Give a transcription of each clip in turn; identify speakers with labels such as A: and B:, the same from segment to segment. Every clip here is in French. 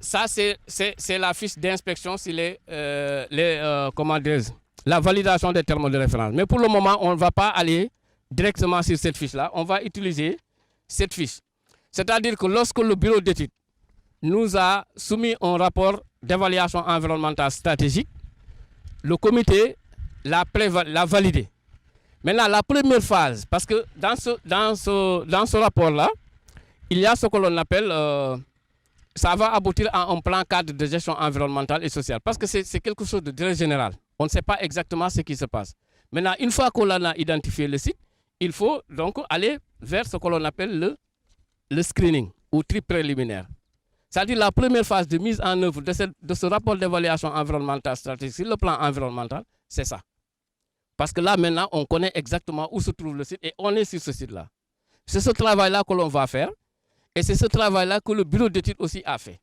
A: Ça c'est la fiche d'inspection sur la validation des termes de référence. Mais pour le moment, on ne va pas aller directement sur cette fiche-là. On va utiliser cette fiche. C'est-à-dire que lorsque le bureau d'études nous a soumis un rapport d'évaluation environnementale stratégique, le comité l'a validé. Maintenant, la première phase, parce que dans ce rapport-là, il y a ce que l'on appelle... ça va aboutir à un plan cadre de gestion environnementale et sociale. Parce que c'est quelque chose de très général. On ne sait pas exactement ce qui se passe. Maintenant, une fois qu'on a identifié le site, il faut donc aller vers ce que l'on appelle le screening ou tri préliminaire. C'est-à-dire la première phase de mise en œuvre de ce rapport d'évaluation environnementale stratégique sur le plan environnemental, c'est ça. Parce que là, maintenant, on connaît exactement où se trouve le site et on est sur ce site-là. C'est ce travail-là que l'on va faire. Et c'est ce travail-là que le bureau d'études aussi a fait.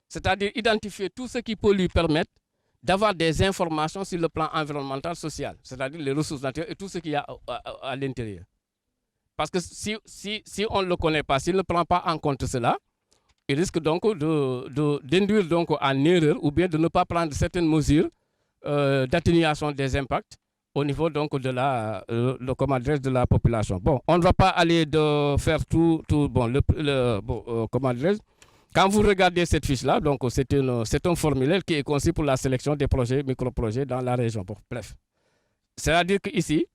A: C'est-à-dire identifier tout ce qui peut lui permettre d'avoir des informations sur le plan environnemental, social, c'est-à-dire les ressources naturelles et tout ce qu'il y a à l'intérieur. Parce que si on ne le connaît pas, s'il ne prend pas en compte cela, il risque donc d'induire donc en erreur ou bien de ne pas prendre certaines mesures d'atténuation des impacts au niveau donc de la population. Bon, on ne va pas aller faire tout bon, quand vous regardez cette fiche-là, donc c'est un formulaire qui est conçu pour la sélection des projets, micro-projets dans la région. Bon, bref. C'est-à-dire qu'ici,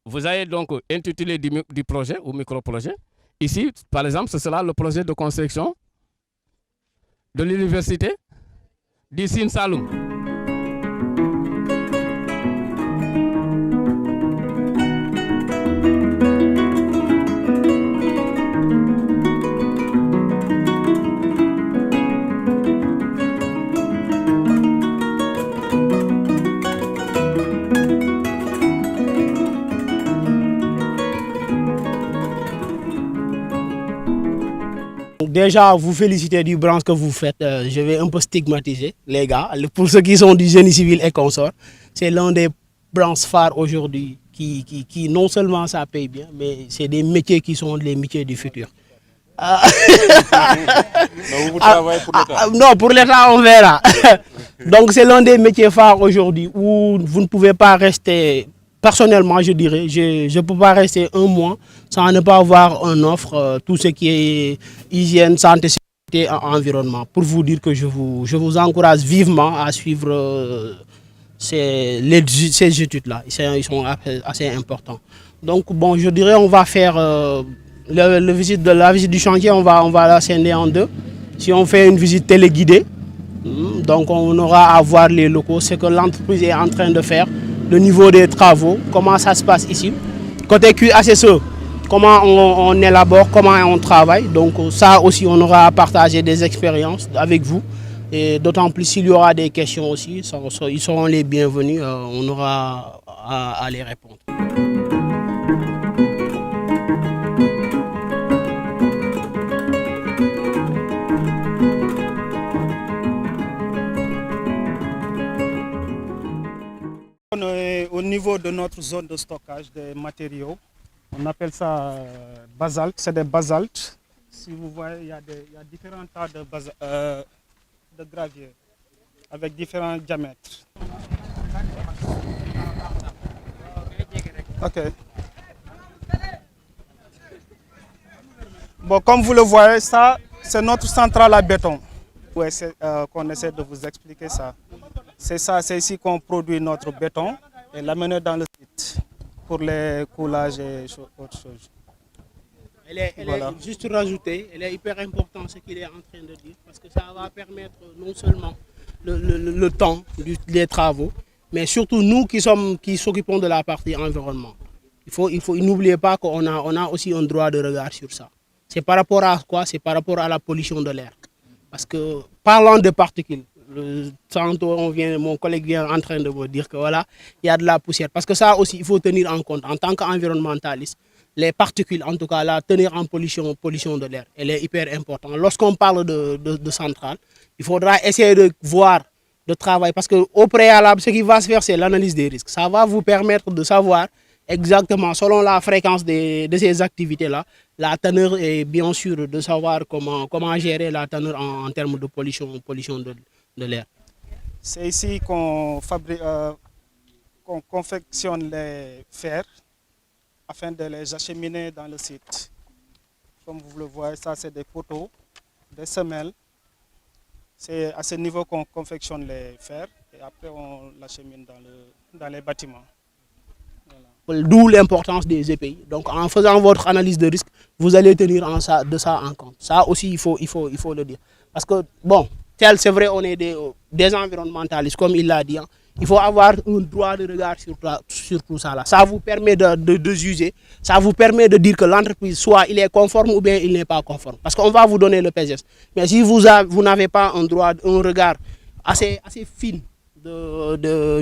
A: vous avez donc intitulé du projet ou micro-projet. Ici, par exemple, ce sera le projet de construction de l'université du Sine Saloum.
B: Déjà, vous féliciter du branche que vous faites. Je vais un peu stigmatiser les gars. Pour ceux qui sont du génie civil et consorts, c'est l'un des branches phares aujourd'hui qui non seulement ça paye bien, mais c'est des métiers qui sont les métiers du futur.
C: Vous travaillez pour l'État?
B: Non, pour l'État, on verra. Donc, c'est l'un des métiers phares aujourd'hui où vous ne pouvez pas rester... Personnellement, je dirais, je ne peux pas rester un mois sans ne pas avoir une offre, tout ce qui est hygiène, santé, sécurité et environnement. Pour vous dire que je vous encourage vivement à suivre ces études-là. Ils sont assez importants. Donc, bon, je dirais on va faire la visite du chantier, on va la scinder en deux. Si on fait une visite téléguidée, donc on aura à voir les locaux, ce que l'entreprise est en train de faire. Le niveau des travaux, comment ça se passe ici. Côté QACSE, comment on élabore, comment on travaille. Donc ça aussi, on aura à partager des expériences avec vous. Et d'autant plus s'il y aura des questions aussi, ils seront les bienvenus, on aura à les répondre.
D: Au niveau de notre zone de stockage des matériaux, on appelle ça basalte, c'est des basaltes. Si vous voyez, il y a différents tas de gravier avec différents diamètres. Ok. Bon, comme vous le voyez, ça, c'est notre centrale à béton. Ouais, qu'on essaie de vous expliquer ça. C'est ça, c'est ici qu'on produit notre béton et l'amener dans le site pour les coulages et autres choses.
B: Voilà. Juste rajouter, elle est hyper importante ce qu'il est en train de dire parce que ça va permettre non seulement le temps des travaux, mais surtout nous qui s'occupons de la partie environnement. N'oubliez pas qu'on a aussi un droit de regard sur ça. C'est par rapport à quoi? C'est par rapport à la pollution de l'air. Parce que parlant de particules, tantôt mon collègue vient en train de me dire que voilà, il y a de la poussière. Parce que ça aussi, il faut tenir en compte en tant qu'environnementaliste. Les particules, en tout cas, la tenir en pollution de l'air, elle est hyper importante. Lorsqu'on parle de centrale, il faudra essayer de voir, de travailler. Parce qu'au préalable, ce qui va se faire, c'est l'analyse des risques. Ça va vous permettre de savoir exactement, selon la fréquence de ces activités-là, la teneur et bien sûr de savoir comment gérer la teneur en termes de pollution de l'air.
D: C'est ici qu'on confectionne les fers afin de les acheminer dans le site. Comme vous le voyez, ça c'est des poteaux, des semelles. C'est à ce niveau qu'on confectionne les fers et après on l'achemine dans les bâtiments.
B: Voilà. D'où l'importance des EPI. Donc en faisant votre analyse de risque, vous allez tenir de ça en compte. Ça aussi, il faut le dire. Parce que, bon, c'est vrai, on est des environnementalistes, comme il l'a dit. Hein. Il faut avoir un droit de regard sur tout ça. Là. Ça vous permet de juger, ça vous permet de dire que l'entreprise, soit il est conforme ou bien il n'est pas conforme. Parce qu'on va vous donner le PGS. Mais si vous n'avez pas un regard assez fin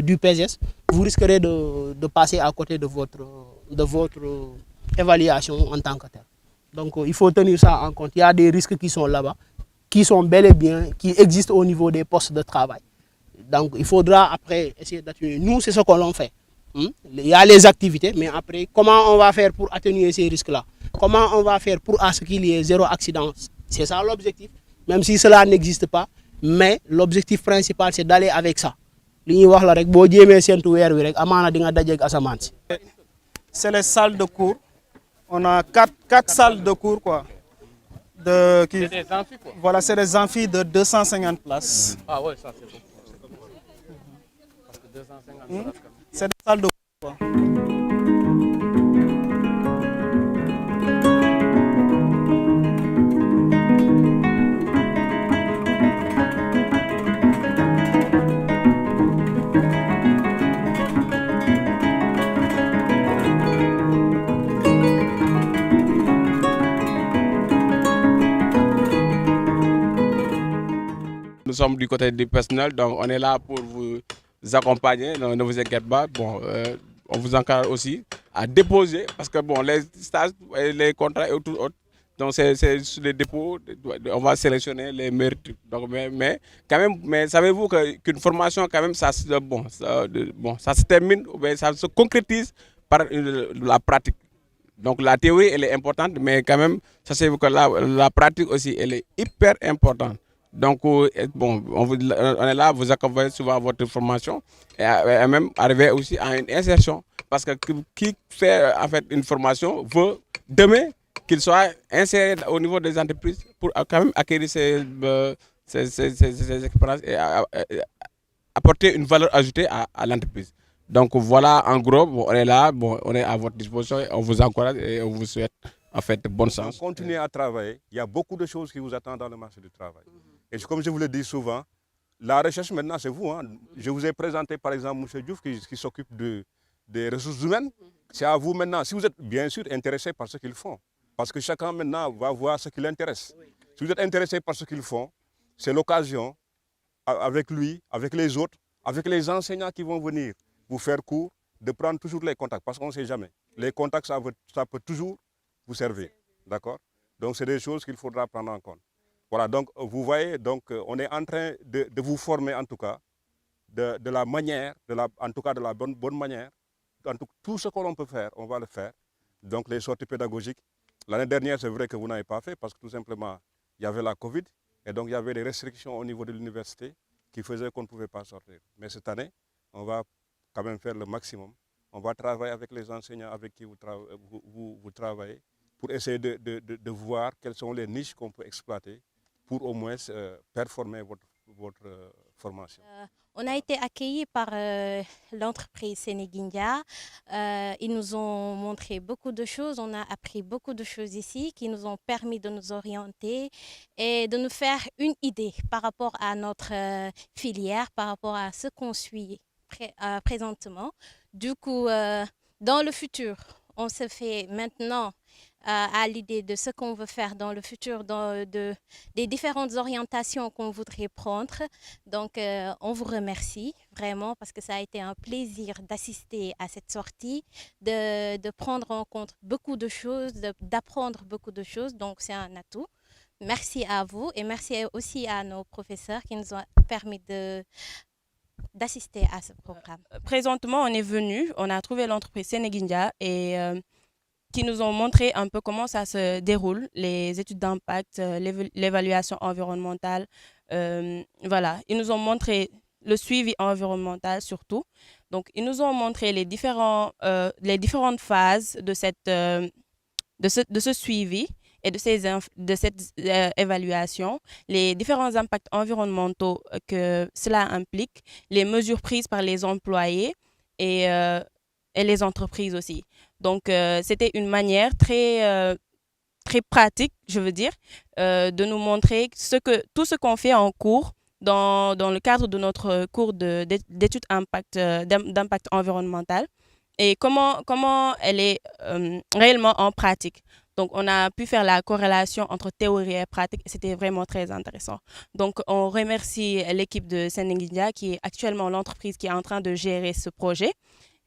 B: du PGS, vous risquerez de passer à côté de votre évaluation en tant que tel. Donc il faut tenir ça en compte. Il y a des risques qui sont là-bas, qui sont bel et bien, qui existent au niveau des postes de travail. Donc il faudra après essayer d'atténuer. Nous, c'est ce que l'on fait. Il y a les activités, mais après, comment on va faire pour atténuer ces risques-là? Comment on va faire pour à ce qu'il y ait zéro accident? C'est ça l'objectif, même si cela n'existe pas. Mais l'objectif principal, c'est d'aller avec ça.
D: C'est les salles de cours. On a quatre salles de cours, quoi.
A: C'est des amphis, quoi.
D: Voilà, c'est des amphis de 250 places.
A: Ah ouais, ça c'est beaucoup. Parce que 250 places.
D: C'est des salles de cours, quoi.
C: Nous sommes du côté du personnel, donc on est là pour vous accompagner, ne vous inquiétez pas. Bon, on vous encourage aussi à déposer, parce que bon, les stages, les contrats et tout autre, donc c'est sur les dépôts, on va sélectionner les mérites. Donc, mais quand même, mais savez-vous qu'une formation, quand même, ça se termine, ça se concrétise par la pratique. Donc la théorie, elle est importante, mais quand même, sachez-vous que la pratique aussi, elle est hyper importante. Donc, bon, on est là, vous accompagnez souvent votre formation et même arriver aussi à une insertion. Parce que qui fait en fait une formation veut demain qu'il soit inséré au niveau des entreprises pour quand même acquérir ces expériences et apporter une valeur ajoutée à l'entreprise. Donc voilà, en gros, bon, on est là, bon, on est à votre disposition, on vous encourage et on vous souhaite en fait bonne chance.
E: Continuez à travailler, il y a beaucoup de choses qui vous attendent dans le marché du travail. Et comme je vous le dis souvent, la recherche maintenant c'est vous. Hein. Je vous ai présenté par exemple M. Diouf qui s'occupe des ressources humaines. C'est à vous maintenant, si vous êtes bien sûr intéressé par ce qu'ils font. Parce que chacun maintenant va voir ce qui l'intéresse. Si vous êtes intéressé par ce qu'ils font, c'est l'occasion avec lui, avec les autres, avec les enseignants qui vont venir vous faire cours, de prendre toujours les contacts, parce qu'on ne sait jamais. Les contacts, ça peut toujours vous servir, d'accord? Donc, c'est des choses qu'il faudra prendre en compte. Voilà, donc, vous voyez, donc, on est en train de vous former, en tout cas, de la manière, en tout cas, de la bonne manière. Tout ce que l'on peut faire, on va le faire. Donc, les sorties pédagogiques. L'année dernière, c'est vrai que vous n'avez pas fait, parce que tout simplement, il y avait la Covid, et donc, il y avait des restrictions au niveau de l'université qui faisaient qu'on ne pouvait pas sortir. Mais cette année, on va quand même faire le maximum On va travailler avec les enseignants avec qui vous travaillez pour essayer de voir quelles sont les niches qu'on peut exploiter pour au moins performer votre formation.
F: On a été accueillis par l'entreprise Senegindia. Ils nous ont montré beaucoup de choses. On a appris beaucoup de choses ici qui nous ont permis de nous orienter et de nous faire une idée par rapport à notre filière, par rapport à ce qu'on suit présentement. Du coup, dans le futur, on se fait maintenant à l'idée de ce qu'on veut faire dans le futur, des différentes orientations qu'on voudrait prendre. Donc, on vous remercie vraiment parce que ça a été un plaisir d'assister à cette sortie, de prendre en compte beaucoup de choses, d'apprendre beaucoup de choses. Donc, c'est un atout. Merci à vous et merci aussi à nos professeurs qui nous ont permis d'assister à ce programme.
G: Présentement, on est venu, on a trouvé l'entreprise Senegindia et qui nous ont montré un peu comment ça se déroule, les études d'impact, l'évaluation environnementale. Voilà, ils nous ont montré le suivi environnemental surtout. Donc, ils nous ont montré les différentes phases de ce suivi et de cette évaluation, les différents impacts environnementaux que cela implique, les mesures prises par les employés et les entreprises aussi. Donc, c'était une manière très pratique, je veux dire, de nous montrer tout ce qu'on fait en cours dans le cadre de notre cours d'études d'impact environnemental et comment elle est réellement en pratique. Donc, on a pu faire la corrélation entre théorie et pratique et c'était vraiment très intéressant. Donc, on remercie l'équipe de Senegindia qui est actuellement l'entreprise qui est en train de gérer ce projet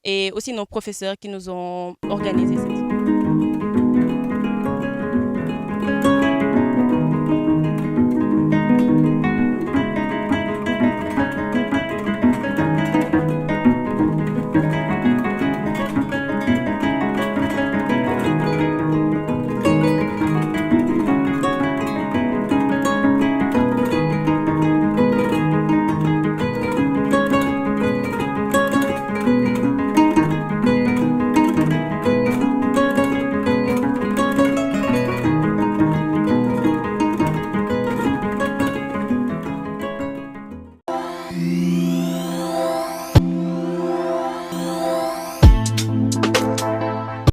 G: et aussi nos professeurs qui nous ont organisé cette